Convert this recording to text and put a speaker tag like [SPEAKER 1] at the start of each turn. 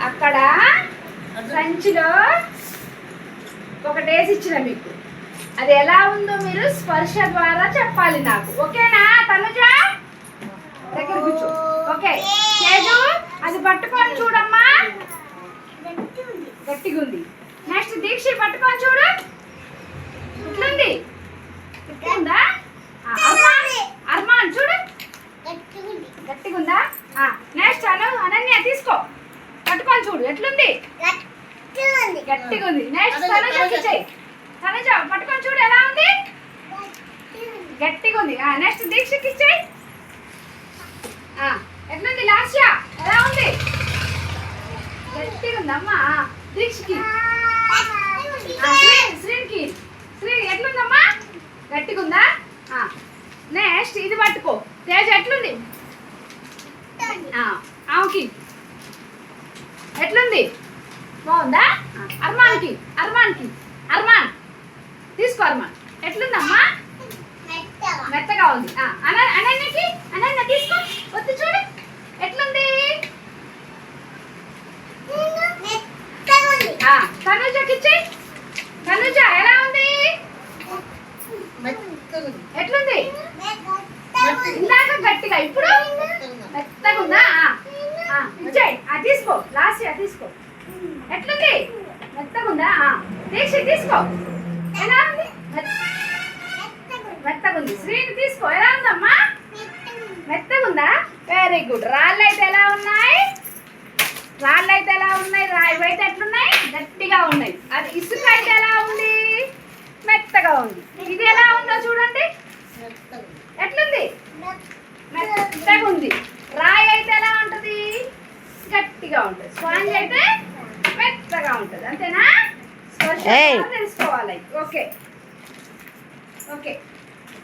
[SPEAKER 1] అక్కడ సంచిలో ఒకటి వేసి ఇచ్చిన మీకు. అది ఎలా ఉందో మీరు స్పర్శ ద్వారా చెప్పాలి నాకు. ఓకేనా తనుజ? దగ్గర కూర్చో. ఓకే తేజు అది పట్టుకొని చూడమ్మా. గట్టిగా ఉంది. నెక్స్ట్ దీక్ష పట్టుకొని చూడు. ఇట్లుంది. ఇట్లుందా? అర్మాన్ చూడు. గట్టిగా ఉందా? నెక్స్ట్ అనన్య తీసుకో. పట్టుకొని చూడు ఎట్లుంది. గట్టిగా ఉంది. నెక్స్ట్ తనుజకి చెయ్యి. తనుజ పట్టుకొని చూడు ఎలా ఉంది. గట్టిగా ఉంది. నెక్స్ట్ దీక్షకి ఇచ్చేయి. ఎట్లుంది లాస్య ఎలా ఉంది. గట్టిగా ఉందమ్మా. దీక్షకి శ్రీకి శ్రీ ఎట్లుందమ్మా. గట్టిగా ఉందా? నెక్స్ట్ ఇది పట్టుకో. తేజ ఎట్లుంది. ఆమెకి ఎట్లుంది. బాగుందా? అర్మాన్కి అర్మాన్ తీసుకో. అర్మాన్ ఎట్లుందమ్మా. మెత్తగా ఉంది. అనన్య తీసుకో. వద్దు చూడు ఎట్లుంది. తనుజకి ఇచ్చేయి. తనుజ ఎలా ఉంది. ఎట్లుంది. ఇందాక గట్టిగా ఇప్పుడు మెత్తగా ఉందా. ఇచ్చేయి. తీసుకో. లాస్ట్ తీసుకో. ఎట్లుంది. మెత్తగా ఉందా. దీక్ష తీసుకో. ఎలా ఉంది. మెత్తగా ఉంది. శ్రీని తీసుకో. ఎలా ఉందమ్మా. మెత్తగా ఉందా. Very good. రాళ్ళు అయితే ఎలా ఉన్నాయి. ఇవైతే ఎట్లున్నాయి. గట్టిగా ఉన్నాయి. అది ఇసుక అయితే ఎలా ఉంది. మెత్తగా ఉంది. ఇది ఎలా ఉందో చూడండి. ఎట్లుంది. మెత్తగా ఉంది. రాయి అయితే ఎలా ఉంటుంది. గట్టిగా ఉంటుంది. స్పాంజ్ అయితే మెత్తగా ఉంటుంది. అంతేనా. తెలుసుకోవాలి. Okay okay.